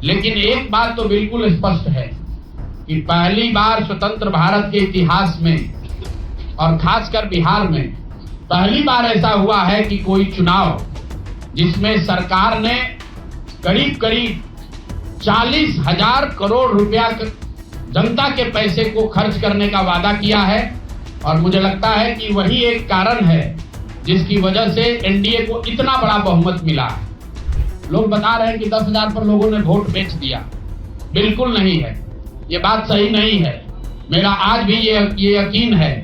लेकिन एक बात तो बिल्कुल स्पष्ट है कि पहली बार स्वतंत्र भारत के इतिहास में और खासकर बिहार में पहली बार ऐसा हुआ है कि कोई चुनाव जिसमें सरकार ने करीब करीब 40,000 करोड़ रुपया जनता के पैसे को खर्च करने का वादा किया है। और मुझे लगता है कि वही एक कारण है जिसकी वजह से एनडीए को इतना बड़ा बहुमत मिला है। लोग बता रहे हैं कि 10,000 पर लोगों ने वोट बेच दिया। बिल्कुल नहीं है, ये बात सही नहीं है। मेरा आज भी ये यकीन है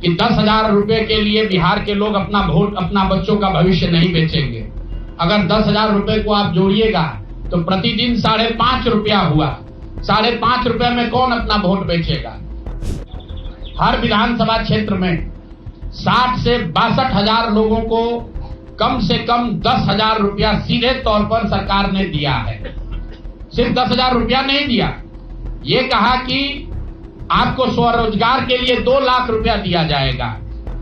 कि 10,000 रुपए के लिए बिहार के लोग अपना वोट, अपना बच्चों का भविष्य नहीं बेचेंगे। अगर 10,000 रुपए को आप जोड़िएगा तो प्रतिदिन 5.5 रुपया हुआ। 5.5 रुपए में कौन अपना वोट बेचेगा? हर विधानसभा क्षेत्र में 60 से 62,000 लोगों को कम से कम 10,000 रुपया सीधे तौर पर सरकार ने दिया है। सिर्फ 10,000 रुपया नहीं दिया, ये कहा कि आपको स्वरोजगार के लिए 2 लाख रुपया दिया जाएगा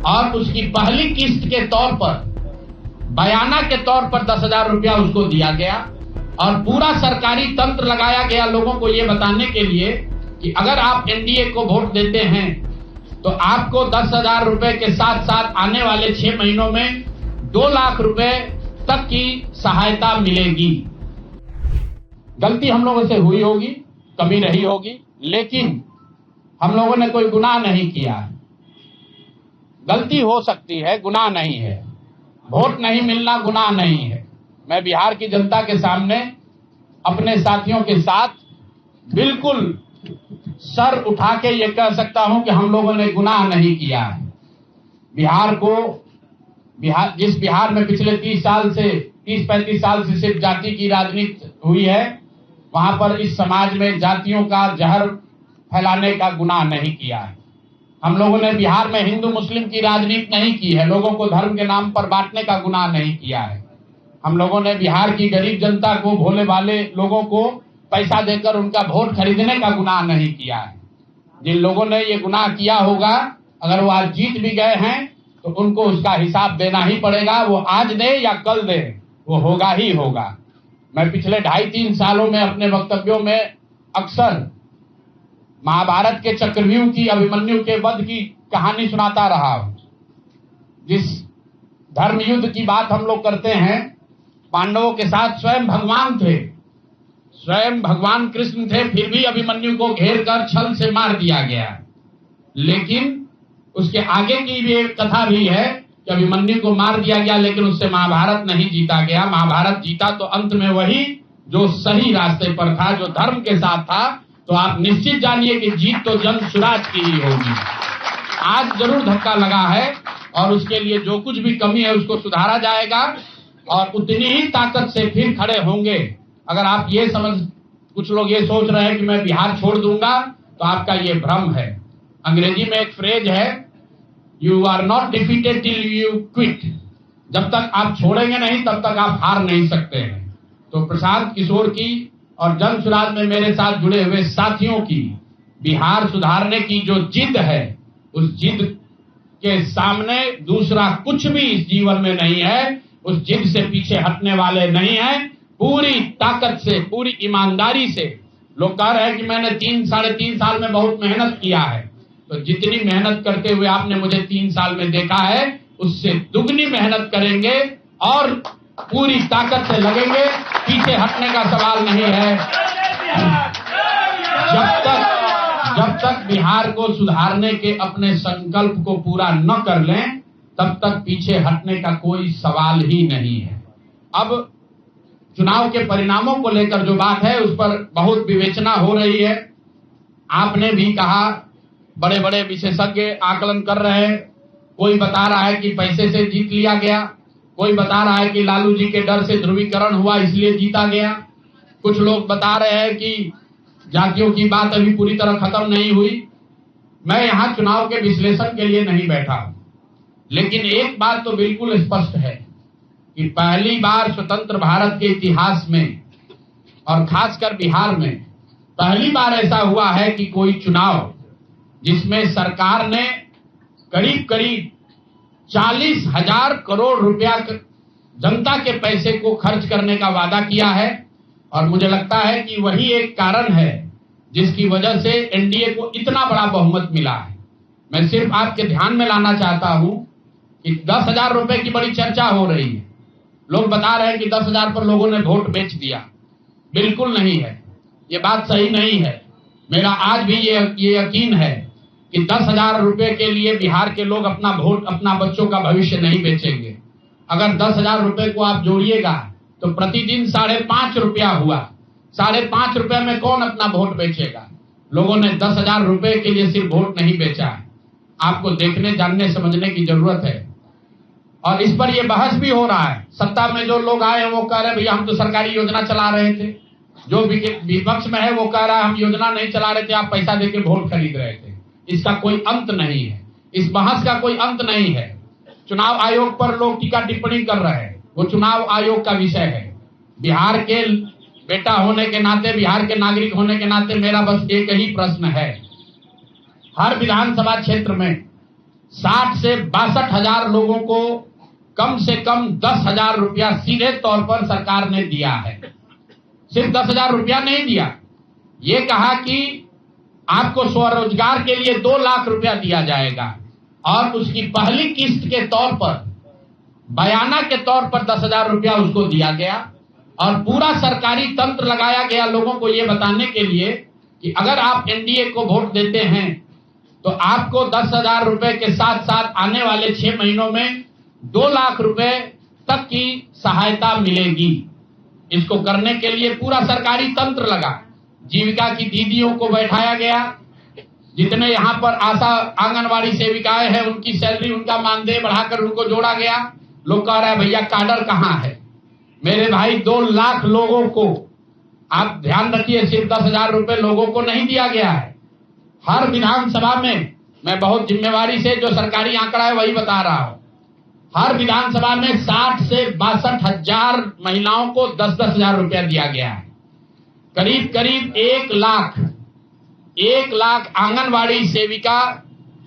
और उसकी पहली किस्त के तौर पर, बयाना के तौर पर 10,000 रुपया उसको दिया गया। और पूरा सरकारी तंत्र लगाया गया लोगों को ये बताने के लिए कि अगर आप एनडीए को वोट देते हैं तो आपको 10,000 रुपए के साथ साथ आने वाले 6 महीनों में 2 लाख रुपए तक की सहायता मिलेगी। गलती हम लोगों से हुई होगी, कमी रही होगी, लेकिन हम लोगों ने कोई गुनाह नहीं किया। गलती हो सकती है, गुनाह नहीं है। वोट नहीं मिलना गुनाह नहीं है। मैं बिहार की जनता के सामने अपने साथियों के साथ बिल्कुल सर उठा के ये कह सकता हूं कि हम लोगों ने गुनाह नहीं किया है। जिस बिहार में पिछले 30-35 साल से सिर्फ जाति की राजनीति हुई है, वहां पर इस समाज में जातियों का जहर फैलाने का गुनाह नहीं किया है। हम लोगों ने बिहार में हिंदू मुस्लिम की राजनीति नहीं की है। लोगों को धर्म के नाम पर बांटने का गुनाह नहीं किया है। हम लोगों ने बिहार की गरीब जनता को, भोले भाले लोगों को पैसा देकर उनका वोट खरीदने का गुनाह नहीं किया है। जिन लोगों ने ये गुनाह किया होगा, अगर वो आज जीत भी गए हैं तो उनको उसका हिसाब देना ही पड़ेगा। वो आज दे या कल दे, वो होगा ही होगा। मैं पिछले 2.5-3 सालों में अपने वक्तव्यों में अक्सर महाभारत के चक्रव्यूह की, अभिमन्यु के वध की कहानी सुनाता रहा हूं। जिस धर्म युद्ध की बात हम लोग करते हैं, पांडवों के साथ स्वयं भगवान थे, स्वयं भगवान कृष्ण थे, फिर भी अभिमन्यु को घेर कर छल से मार दिया गया। लेकिन उसके आगे की भी एक कथा भी है कि अभिमन्यु को मार दिया गया, लेकिन उससे महाभारत नहीं जीता गया। महाभारत जीता तो अंत में वही जो सही रास्ते पर था, जो धर्म के साथ था। तो आप निश्चित जानिए कि जीत तो जन स्वराज की ही होगी। आज जरूर धक्का लगा है और उसके लिए जो कुछ भी कमी है उसको सुधारा जाएगा और उतनी ही ताकत से फिर खड़े होंगे। अगर आप कुछ लोग ये सोच रहे हैं कि मैं बिहार छोड़ दूंगा, तो आपका ये भ्रम है। अंग्रेजी में एक फ्रेज है, you are not defeated till you quit. जब तक आप छोड़ेंगे नहीं तब तक आप हार नहीं सकते हैं। तो प्रशांत किशोर की और जन स्वराज में मेरे साथ जुड़े हुए साथियों की बिहार सुधारने की जो जिद है, उस जिद के सामने दूसरा कुछ भी इस जीवन में नहीं है। उस जिद से पीछे हटने वाले नहीं हैं। पूरी ताकत से, पूरी ईमानदारी से लोग कह रहे हैं कि मैंने 3-3.5 साल में बहुत मेहनत किया है। तो जितनी मेहनत करते हुए आपने मुझे 3 साल में देखा है, उससे दुगनी मेहनत करेंगे और पूरी ताकत से लगेंगे। पीछे हटने का सवाल नहीं है। जब तक बिहार को सुधारने के अपने संकल्प को पूरा न कर लें, तब तक पीछे हटने का कोई सवाल ही नहीं है। अब चुनाव के परिणामों को लेकर जो बात है, उस पर बहुत विवेचना हो रही है। आपने भी कहा, बड़े बड़े विशेषज्ञ आकलन कर रहे हैं। कोई बता रहा है कि पैसे से जीत लिया गया, कोई बता रहा है कि लालू जी के डर से ध्रुवीकरण हुआ इसलिए जीता गया। कुछ लोग बता रहे हैं कि जातियों की बात अभी पूरी तरह खत्म नहीं हुई। मैं यहां चुनाव के विश्लेषण के लिए नहीं बैठा हूं, लेकिन एक बात तो बिल्कुल स्पष्ट है कि पहली बार स्वतंत्र भारत के इतिहास में और खासकर बिहार में पहली बार ऐसा हुआ है कि कोई चुनाव जिसमें सरकार ने करीब करीब 40,000 करोड़ रुपया जनता के पैसे को खर्च करने का वादा किया है और मुझे लगता है कि वही एक कारण है जिसकी वजह से एनडीए को इतना बड़ा बहुमत मिला है। मैं सिर्फ आपके ध्यान में लाना चाहता हूं कि 10,000 रुपए की बड़ी चर्चा हो रही है। लोग बता रहे हैं कि 10,000 पर लोगों ने वोट बेच दिया। बिल्कुल नहीं है, ये बात सही नहीं है। मेरा आज भी ये यकीन है कि 10,000 रुपए के लिए बिहार के लोग अपना वोट, अपना बच्चों का भविष्य नहीं बेचेंगे। अगर 10,000 रुपए को आप जोड़िएगा तो प्रतिदिन 5.5 रुपया हुआ। 5.5 रुपए में कौन अपना वोट बेचेगा? लोगों ने 10,000 रुपए के लिए सिर्फ वोट नहीं बेचा है। आपको देखने, जानने, समझने की जरूरत है। और इस पर यह बहस भी हो रहा है। सत्ता में जो लोग आए हैं वो कह रहे हैं भैया हम तो सरकारी योजना चला रहे थे। जो विपक्ष में है वो कह रहा है हम योजना नहीं चला रहे थे, आप पैसा देके वोट खरीद रहे थे। इसका कोई अंत नहीं है, इस बहस का कोई अंत नहीं है। चुनाव आयोग पर लोग टीका टिप्पणी कर रहे हैं, वो चुनाव आयोग का विषय है। बिहार के बेटा होने के नाते, बिहार के नागरिक होने के नाते मेरा बस एक ही प्रश्न है। हर विधानसभा क्षेत्र में 60 से 62,000 लोगों को कम से कम 10,000 रुपया सीधे तौर पर सरकार ने दिया है। सिर्फ 10,000 रुपया नहीं दिया, ये कहा कि आपको स्वरोजगार के लिए 2 लाख रुपया दिया जाएगा और उसकी पहली किस्त के तौर पर, बयाना के तौर पर 10,000 रुपया उसको दिया गया। और पूरा सरकारी तंत्र लगाया गया लोगों को ये बताने के लिए कि अगर आप एनडीए को वोट देते हैं तो आपको 10,000 रुपए के साथ साथ आने वाले 6 महीनों में 2 लाख रुपए तक की सहायता मिलेगी। इसको करने के लिए पूरा सरकारी तंत्र लगा। जीविका की दीदियों को बैठाया गया, जितने यहाँ पर आशा आंगनवाड़ी सेविकाएं हैं उनकी सैलरी, उनका मानदेय बढ़ाकर उनको जोड़ा गया। लोग कह रहे हैं भैया काडर कहाँ है? मेरे भाई 2 लाख लोगों को, आप ध्यान रखिए, सिर्फ 10,000 रुपए लोगों को नहीं दिया गया है। हर विधानसभा में, मैं बहुत जिम्मेवारी से जो सरकारी आंकड़ा है वही बता रहा हूं, हर विधानसभा में 60 से 62,000 महिलाओं को 10,000 रुपया दिया गया है। करीब करीब 1 लाख आंगनवाड़ी सेविका,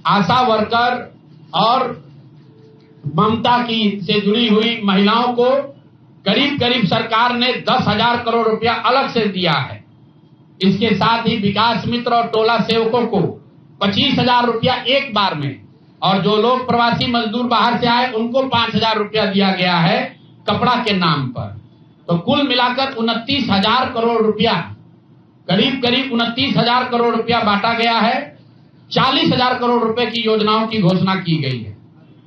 आशा वर्कर और ममता की से जुड़ी हुई महिलाओं को करीब करीब सरकार ने 10,000 करोड़ रुपया अलग से दिया है। इसके साथ ही विकास मित्र और टोला सेवकों को 25,000 रुपया एक बार में, और जो लोग प्रवासी मजदूर बाहर से आए उनको 5,000 रुपया दिया गया है कपड़ा के नाम पर। तो कुल मिलाकर 29,000 करोड़ रुपया, करीब करीब 29,000 करोड़ रुपया बांटा गया है। 40,000 करोड़ रुपए की योजनाओं की घोषणा की गई है।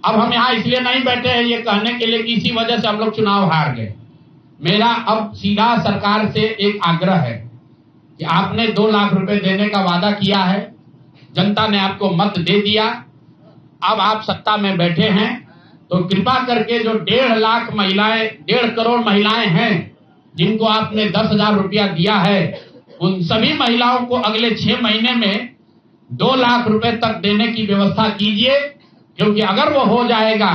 अब हम यहाँ इसलिए नहीं बैठे हैं ये कहने के लिए कि इसी वजह से हम लोग चुनाव हार गए। मेरा अब सीधा सरकार से एक आग्रह है कि आपने 2 लाख रुपए देने का वादा किया है, जनता ने आपको मत दे दिया, अब आप सत्ता में बैठे हैं, तो कृपा करके जो 1.5 लाख महिलाएं, 1.5 करोड़ महिलाएं हैं जिनको आपने 10,000 रुपया दिया है, उन सभी महिलाओं को अगले 6 महीने में 2 लाख रुपए तक देने की व्यवस्था कीजिए। क्योंकि अगर वो हो जाएगा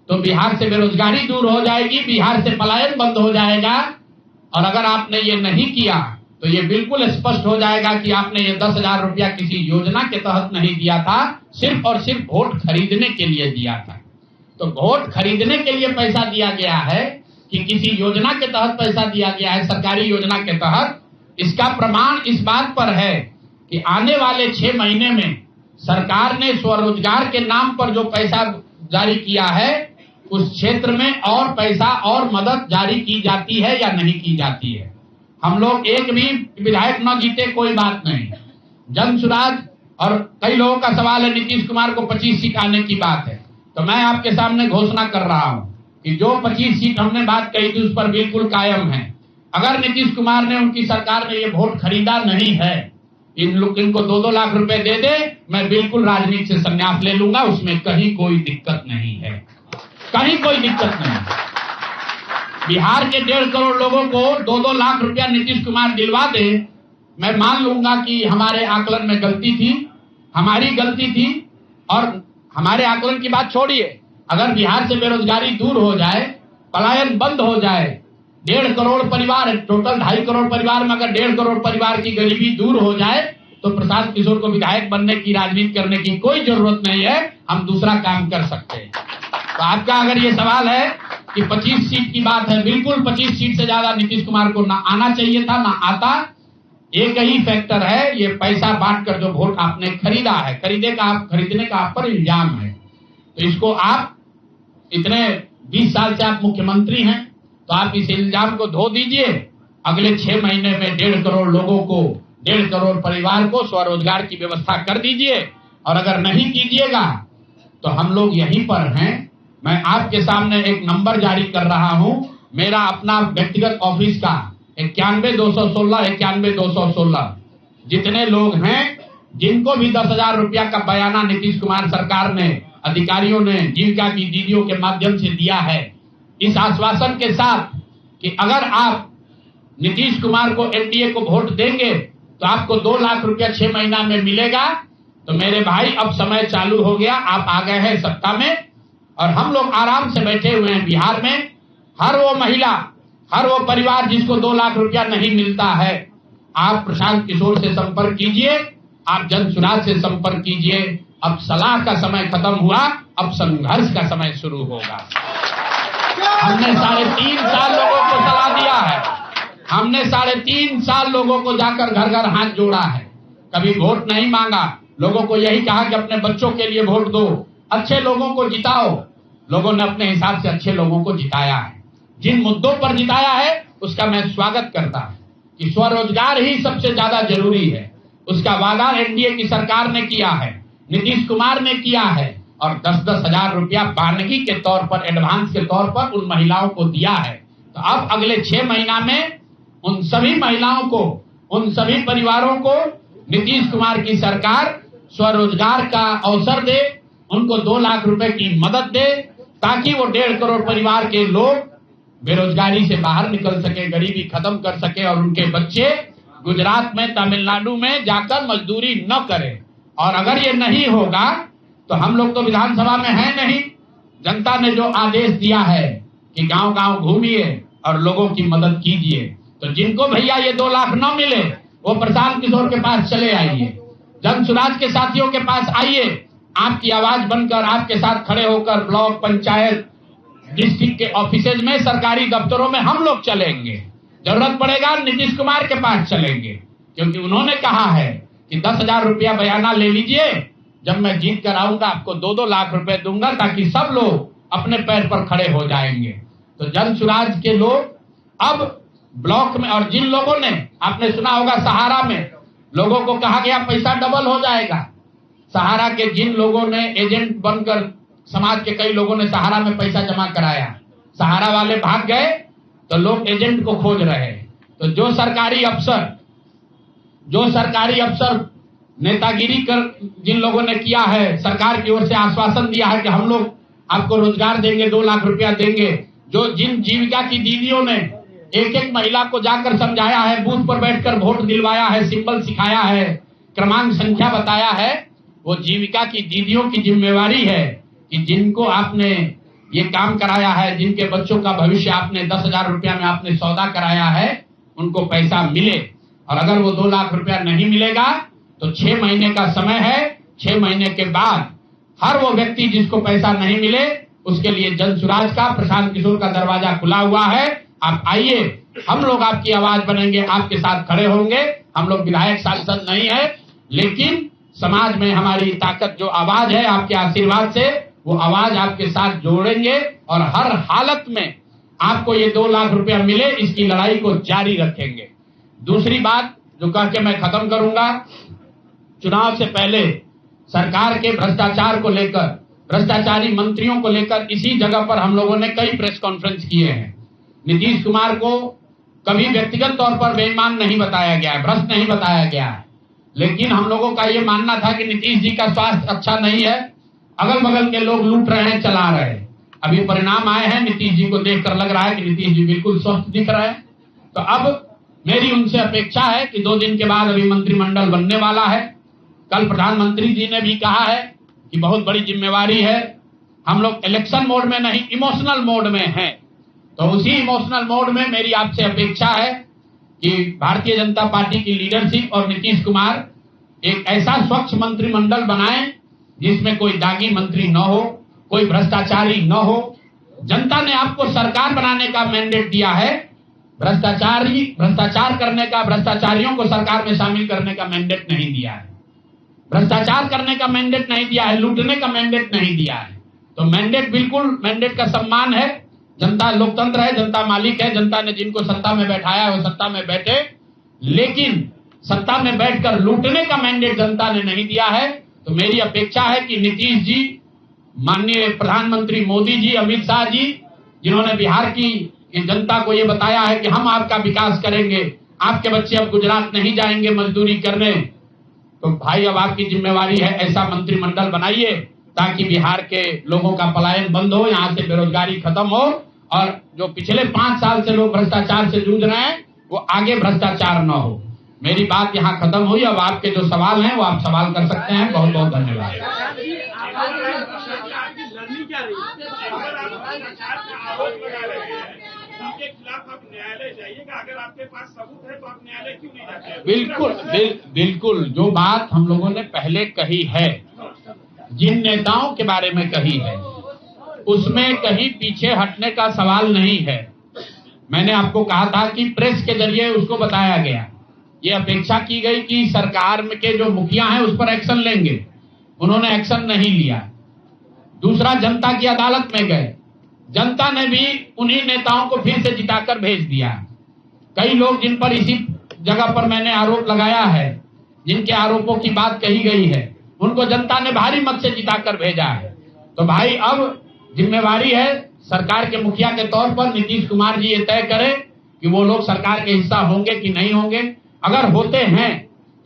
तो बिहार से बेरोजगारी दूर हो जाएगी, बिहार से पलायन बंद हो जाएगा। और अगर आपने ये नहीं किया तो ये बिल्कुल स्पष्ट हो जाएगा कि आपने ये 10,000 रुपया किसी योजना के तहत नहीं दिया था, सिर्फ और सिर्फ वोट खरीदने के लिए दिया था। तो वोट खरीदने के लिए पैसा दिया गया है कि किसी योजना के तहत पैसा दिया गया है, सरकारी योजना के तहत, इसका प्रमाण इस बात पर है कि आने वाले 6 महीने में सरकार ने स्वरोजगार के नाम पर जो पैसा जारी किया है उस क्षेत्र में और पैसा और मदद जारी की जाती है या नहीं की जाती है। हम लोग एक भी विधायक न जीते कोई बात नहीं, जन सुराज, और कई लोगों का सवाल है नीतीश कुमार को 25 सीट आने की बात है, तो मैं आपके सामने घोषणा कर रहा हूं कि जो 25 सीट हमने बात कही थी उस पर बिल्कुल कायम है। अगर नीतीश कुमार ने, उनकी सरकार ने ये वोट खरीदा नहीं है, इनको 2-2 लाख रुपए दे दे, मैं बिल्कुल राजनीति से संन्यास ले लूंगा, उसमें कहीं कोई दिक्कत नहीं है, कहीं कोई दिक्कत नहीं। बिहार के 1.5 करोड़ लोगों को 2-2 लाख रुपया नीतीश कुमार दिलवा दे, मैं मान लूंगा कि हमारे आकलन में गलती थी, हमारी गलती थी। और हमारे आकलन की बात छोड़िए, अगर बिहार से बेरोजगारी दूर हो जाए, पलायन बंद हो जाए, 1.5 करोड़ परिवार, टोटल 2.5 करोड़ परिवार में अगर 1.5 करोड़ परिवार की गरीबी दूर हो जाए तो प्रशांत किशोर को विधायक बनने की, राजनीति करने की कोई जरूरत नहीं है, हम दूसरा काम कर सकते हैं। तो आपका अगर ये सवाल है कि 25 सीट की बात है, बिल्कुल 25 सीट से ज्यादा नीतीश कुमार को ना आना चाहिए था, ना आता। एक ही फैक्टर है, ये पैसा बांटकर जो वोट आपने खरीदा है, खरीदने का आप पर इल्जाम है। तो इसको आप इतने 20 साल से आप मुख्यमंत्री हैं, तो आप इस इल्जाम को धो दीजिए। अगले 6 महीने में 1.5 करोड़ लोगों को, 1.5 करोड़ परिवार को स्वरोजगार की व्यवस्था कर दीजिए। और अगर नहीं कीजिएगा तो हम लोग यहीं पर हैं। मैं आपके सामने एक नंबर जारी कर रहा हूं, मेरा अपना व्यक्तिगत ऑफिस का 91-216, 91-216। जितने लोग हैं जिनको भी 10,000 रुपया का बयाना नीतीश कुमार सरकार ने, अधिकारियों ने जीविका की दीदियों के माध्यम से दिया है, इस आश्वासन के साथ कि अगर आप नीतीश कुमार को, एनडीए को वोट देंगे तो आपको 2 लाख रुपया 6 महीना में मिलेगा। तो मेरे भाई, अब समय चालू हो गया, आप आ गए हैं सत्ता में और हम लोग आराम से बैठे हुए हैं बिहार में। हर वो महिला, हर वो परिवार जिसको 2 लाख रुपया नहीं मिलता है, आप प्रशांत किशोर से संपर्क कीजिए, आप जनसुराज से संपर्क कीजिए। अब सलाह का समय खत्म हुआ, अब संघर्ष का समय शुरू होगा। हमने 3.5 साल लोगों को सलाह दिया है, हमने 3.5 साल लोगों को जाकर घर घर हाथ जोड़ा है, कभी वोट नहीं मांगा। लोगों को यही कहा कि अपने बच्चों के लिए वोट दो, अच्छे लोगों को जिताओ। लोगों ने अपने हिसाब से अच्छे लोगों को जिताया है। जिन मुद्दों पर जिताया है उसका मैं स्वागत करता हूं कि स्वरोजगार ही सबसे ज्यादा जरूरी है। उसका वादा एनडीए की सरकार ने किया है, नीतीश कुमार ने किया है और 10-10 हजार रुपया बानगी के तौर पर, एडवांस के तौर पर उन महिलाओं को दिया है। तो अब अगले 6 महीना में उन सभी महिलाओं को, उन सभी परिवारों को नीतीश कुमार की सरकार स्वरोजगार का अवसर दे, उनको 2 लाख रुपए की मदद दे, ताकि वो 1.5 करोड़ परिवार के लोग बेरोजगारी से बाहर निकल सके, गरीबी खत्म कर सके और उनके बच्चे गुजरात में, तमिलनाडु में जाकर मजदूरी न करें। और अगर ये नहीं होगा तो हम लोग तो विधानसभा में हैं नहीं। जनता ने जो आदेश दिया है कि गांव गांव घूमिए और लोगों की मदद कीजिए, तो जिनको भैया ये 2 लाख न मिले वो प्रशांत किशोर के पास चले आइए, जनसुराज के साथियों के पास आइए। आपकी आवाज बनकर, आपके साथ खड़े होकर ब्लॉक, पंचायत, डिस्ट्रिक्ट के ऑफिसेज में, सरकारी दफ्तरों में हम लोग चलेंगे। जरूरत पड़ेगा नीतीश कुमार के पास चलेंगे, क्योंकि उन्होंने कहा है कि 10,000 रुपया बयाना ले लीजिए, जब मैं जीत कर आऊंगा आपको 2-2 लाख रुपए दूंगा, ताकि सब लोग अपने पैर पर खड़े हो जाएंगे। तो जनसुराज के लोग अब ब्लॉक में, और जिन लोगों ने, आपने सुना होगा सहारा में लोगों को कहा गया पैसा डबल हो जाएगा, सहारा के जिन लोगों ने एजेंट बनकर, समाज के कई लोगों ने सहारा में पैसा जमा कराया, सहारा वाले भाग गए तो लोग एजेंट को खोज रहे हैं। तो जो सरकारी अफसर नेतागिरी कर जिन लोगों ने किया है, सरकार की ओर से आश्वासन दिया है कि हम लोग आपको रोजगार देंगे, 2 लाख रुपया देंगे, जो जिन जीविका की दीदियों ने एक महिला को जाकर समझाया है, बूथ पर बैठकर वोट दिलवाया है, सिंबल सिखाया है, क्रमांक संख्या बताया है, वो जीविका की दीदियों की जिम्मेवारी है कि जिनको आपने ये काम कराया है, जिनके बच्चों का भविष्य आपने 10,000 रुपया में आपने सौदा कराया है, उनको पैसा मिले। और अगर वो 2 लाख रुपया नहीं मिलेगा तो 6 महीने का समय है। 6 महीने के बाद हर वो व्यक्ति जिसको पैसा नहीं मिले उसके लिए जनसुराज का, प्रशांत किशोर का दरवाजा खुला हुआ है। आप आइए, हम लोग आपकी आवाज बनेंगे, आपके साथ खड़े होंगे। हम लोग विधायक सांसद नहीं है, लेकिन समाज में हमारी ताकत जो आवाज है, आपके आशीर्वाद से वो आवाज आपके साथ जोड़ेंगे और हर हालत में आपको ये 2 लाख रुपया मिले, इसकी लड़ाई को जारी रखेंगे। दूसरी बात जो कह के मैं खत्म करूंगा, चुनाव से पहले सरकार के भ्रष्टाचार को लेकर, भ्रष्टाचारी मंत्रियों को लेकर इसी जगह पर हम लोगों ने कई प्रेस कॉन्फ्रेंस किए हैं। नीतीश कुमार को कभी व्यक्तिगत तौर पर बेईमान नहीं बताया गया है, भ्रष्ट नहीं बताया गया है, लेकिन हम लोगों का ये मानना था कि नीतीश जी का स्वास्थ्य अच्छा नहीं है, अगल बगल के लोग लूट रहे हैं, चला रहे हैं। अभी परिणाम आए हैं, नीतीश जी को देखकर लग रहा है कि नीतीश जी बिल्कुल स्वस्थ दिख रहे हैं। तो अब मेरी उनसे अपेक्षा है कि 2 दिन के बाद अभी मंत्रिमंडल बनने वाला है। कल प्रधानमंत्री जी ने भी कहा है कि बहुत बड़ी जिम्मेवारी है, हम लोग इलेक्शन मोड में नहीं, इमोशनल मोड में हैं। तो उसी इमोशनल मोड में मेरी आपसे अपेक्षा है कि भारतीय जनता पार्टी की लीडरशिप और नीतीश कुमार एक ऐसा स्वच्छ मंत्रिमंडल बनाएं जिसमें कोई दागी मंत्री न हो, कोई भ्रष्टाचारी न हो, जनता ने आपको सरकार बनाने का मैंडेट दिया है, भ्रष्टाचार करने का, भ्रष्टाचारियों को सरकार में शामिल करने का मैंडेट नहीं दिया है, भ्रष्टाचार करने का मैंडेट नहीं दिया है, लूटने का मैंडेट नहीं दिया है। तो मैंडेट, बिल्कुल मैंडेट का सम्मान है। जनता लोकतंत्र है, जनता मालिक है, जनता ने जिनको सत्ता में बैठाया वो सत्ता में बैठे, लेकिन सत्ता में बैठकर लूटने का मैंडेट जनता ने नहीं दिया है। तो मेरी अपेक्षा है कि नीतीश जी, माननीय प्रधानमंत्री मोदी जी, अमित शाह जी, जिन्होंने बिहार की जनता को ये बताया है कि हम आपका विकास करेंगे, आपके बच्चे अब गुजरात नहीं जाएंगे मजदूरी करने, तो भाई अब आपकी जिम्मेवारी है ऐसा मंत्रिमंडल बनाइए ताकि बिहार के लोगों का पलायन बंद हो, यहाँ से बेरोजगारी खत्म हो, और जो पिछले 5 साल से लोग भ्रष्टाचार से जूझ रहे हैं वो आगे भ्रष्टाचार न हो। मेरी बात यहाँ खत्म हुई। अब आपके जो सवाल हैं वो आप सवाल कर सकते हैं। बहुत बहुत धन्यवाद। उनके खिलाफ आप न्यायालय जाइएगा, अगर आपके पास सबूत है तो आप न्यायालय क्यों नहीं जाते? बिल्कुल जो बात हम लोगों ने पहले कही है, जिन नेताओं के बारे में कही है, उसमें कहीं पीछे हटने का सवाल नहीं है। मैंने आपको कहा था कि प्रेस के जरिए उसको बताया गया, ये अपेक्षा की गई कि सरकार में के जो मुखिया हैं उस पर एक्शन लेंगे, उन्होंने एक्शन नहीं लिया। दूसरा, जनता की अदालत में गए, जनता ने भी उन्हीं नेताओं को फिर से जिताकर भेज दिया। कई लोग जिन पर इसी जगह पर मैंने आरोप लगाया है, जिनके आरोपों की बात कही गई है, उनको जनता ने भारी मत से जिताकर भेजा है। तो भाई अब जिम्मेवारी है सरकार के मुखिया के तौर पर नीतीश कुमार जी ये तय करें कि वो लोग सरकार के हिस्सा होंगे कि नहीं होंगे। अगर होते हैं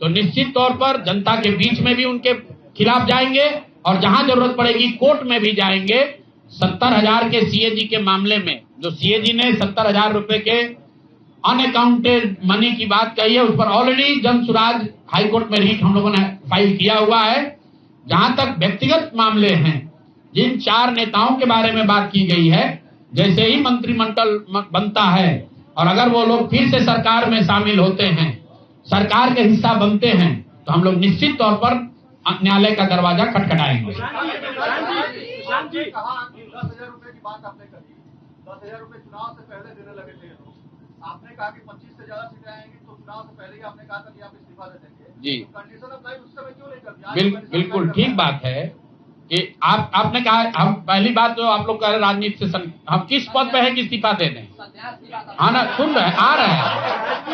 तो निश्चित तौर पर जनता के बीच में भी उनके खिलाफ जाएंगे और जहां जरूरत पड़ेगी कोर्ट में भी जाएंगे। 70,000 के सीएजी के मामले में जो सीएजी ने 70,000 रुपए के अनअकाउंटेड मनी की बात कही है, उस पर ऑलरेडी जन सुराज हाईकोर्ट में रीट हम लोगों ने फाइल किया हुआ है। जहां तक व्यक्तिगत मामले हैं, जिन 4 नेताओं के बारे में बात की गई है, जैसे ही मंत्रिमंडल बनता है और अगर वो लोग फिर से सरकार में शामिल होते हैं, सरकार के हिस्सा बनते हैं, तो हम लोग निश्चित तौर पर न्यायालय का दरवाजा खटखटाएंगे। 10,000 रुपए की बात आपने कही, 10,000 रुपए चुनाव से पहले देने लगे थे लोग। आपने कहा कि 25 से ज्यादा सीटें आएंगी तो चुनाव से पहले ही आपने कहा था कि आप इस्तीफा दे देंगे जी। तो कंडीशन अप्लाई उस समय क्यों नहीं कर दिया? बिल्कुल ठीक बात है कि आपने कहा, हम पहली बात तो आप लोग कह रहे राजनीति से हम किस पद पे है कि इस्तीफा दे दें? हाँ ना, सुन रहे हैं, आ रहे हैं,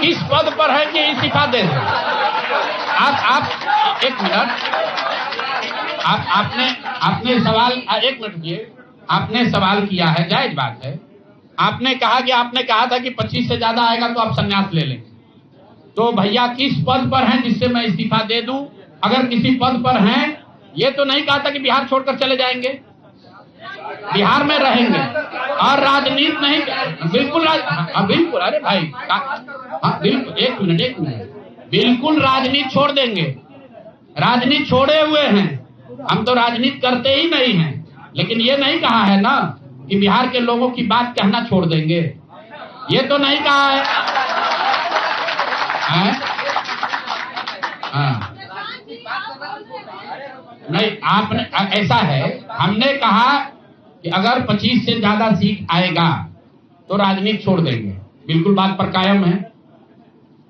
किस पद पर है कि इस्तीफा दे दें? आप एक मिनट, आपने सवाल, एक मिनट किए, आपने सवाल किया है, जायज बात है। आपने कहा था कि 25 से ज्यादा आएगा तो आप संन्यास ले लेंगे। तो भैया किस पद पर हैं जिससे मैं इस्तीफा दे दूं? अगर किसी पद पर हैं, ये तो नहीं कहा था कि बिहार छोड़कर चले जाएंगे, बिहार में रहेंगे और राजनीति नहीं। बिल्कुल बिल्कुल, अरे भाई हाँ बिल्कुल, एक मिनट, बिल्कुल राजनीति छोड़ देंगे, राजनीति छोड़े हुए हैं, हम तो राजनीति करते ही नहीं हैं। लेकिन ये नहीं कहा है ना कि बिहार के लोगों की बात कहना छोड़ देंगे, ये तो नहीं कहा है। हाँ नहीं, आपने ऐसा है, हमने कहा कि अगर 25 से ज्यादा सीट आएगा तो राजनीति छोड़ देंगे, बिल्कुल बात पर कायम है।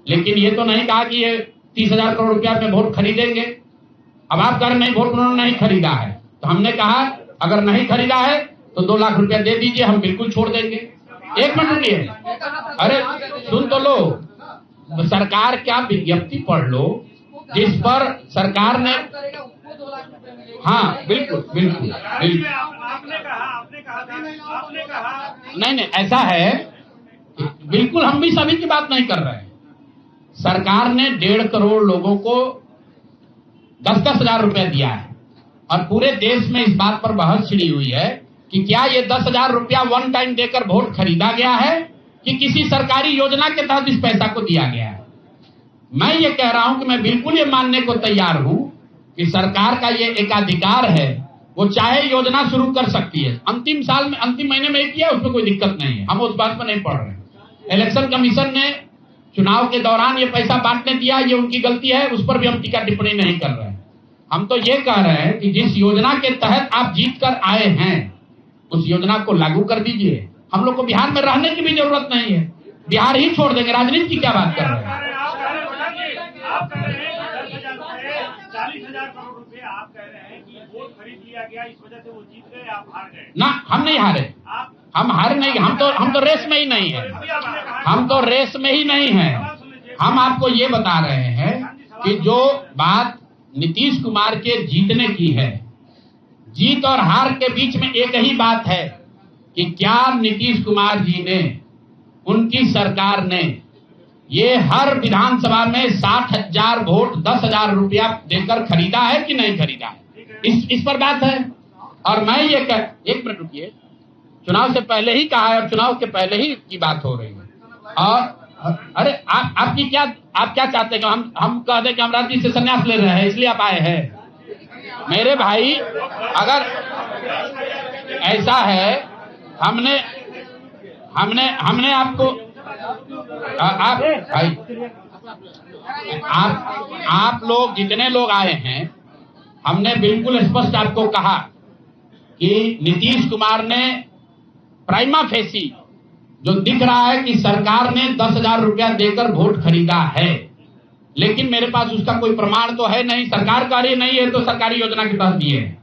लेकिन ये तो नहीं कहा कि ये 30,000 करोड़ रुपया में वोट खरीदेंगे। अब आप कह रहे नहीं, वोट उन्होंने नहीं खरीदा है, तो हमने कहा अगर नहीं खरीदा है तो 2 लाख रुपया दे दीजिए, हम बिल्कुल छोड़ देंगे। एक मिनट रुकिए, अरे सुन तो लो, सरकार क्या विज्ञप्ति पढ़ लो जिस पर सरकार ने, हाँ बिल्कुल, आपने कहा नहीं ऐसा है, बिल्कुल हम भी सभी की बात नहीं कर रहे हैं। सरकार ने 1.5 करोड़ लोगों को 10-10 हजार रुपया दिया है और पूरे देश में इस बात पर बहस छिड़ी हुई है कि क्या ये 10,000 रुपया वन टाइम देकर वोट खरीदा गया है कि किसी सरकारी योजना के तहत इस पैसा को दिया गया है। मैं ये कह रहा हूं कि मैं बिल्कुल ये मानने को तैयार हूं कि सरकार का ये एकाधिकार है, वो चाहे योजना शुरू कर सकती है। अंतिम महीने में किया, उसमें कोई दिक्कत नहीं है, हम उस बात पर नहीं पढ़ रहे। इलेक्शन कमीशन ने चुनाव के दौरान ये पैसा बांटने दिया, ये उनकी गलती है, उस पर भी हम टीका टिप्पणी नहीं कर रहे हैं। हम तो ये कह रहे हैं कि जिस योजना के तहत आप जीत कर आए हैं उस योजना को लागू कर दीजिए। हम लोग को बिहार में रहने की भी जरूरत नहीं है, बिहार ही छोड़ देंगे। राजनीति की क्या बात कर रहे हैं? आप कह रहे हैं 10,000 रुपए 40,000 करोड़ रुपए आप कह रहे हैं कि वोट खरीद लिया गया, इस वजह से वो जीत गए, आप हार गए। ना, हम नहीं हारे, हम हारे नहीं, हम तो रेस में ही नहीं है, हम तो रेस में ही नहीं है। हम आपको ये बता रहे हैं कि जो बात नीतीश कुमार के जीतने की है, जीत और हार के बीच में एक ही बात है कि क्या नीतीश कुमार जी ने, उनकी सरकार ने ये हर विधानसभा में 60,000 वोट 10,000 रुपया देकर खरीदा है कि नहीं खरीदा है, इस पर बात है। और मैं ये एक मिनट रुकिए, चुनाव से पहले ही कहा है और चुनाव के पहले ही की बात हो रही है। और अरे आपकी क्या, आप क्या चाहते हैं कि हम कह दें कि हम राजनीति से संन्यास ले रहे हैं इसलिए आप आए हैं? मेरे भाई, अगर ऐसा है, हमने आपको आप लोग जितने लोग आए हैं, हमने बिल्कुल स्पष्ट आपको कहा कि नीतीश कुमार ने प्राइमा फेसी जो दिख रहा है कि सरकार ने 10,000 रुपया देकर वोट खरीदा है, लेकिन मेरे पास उसका कोई प्रमाण तो है नहीं। सरकार का नहीं है तो सरकारी योजना के तहत दिए है।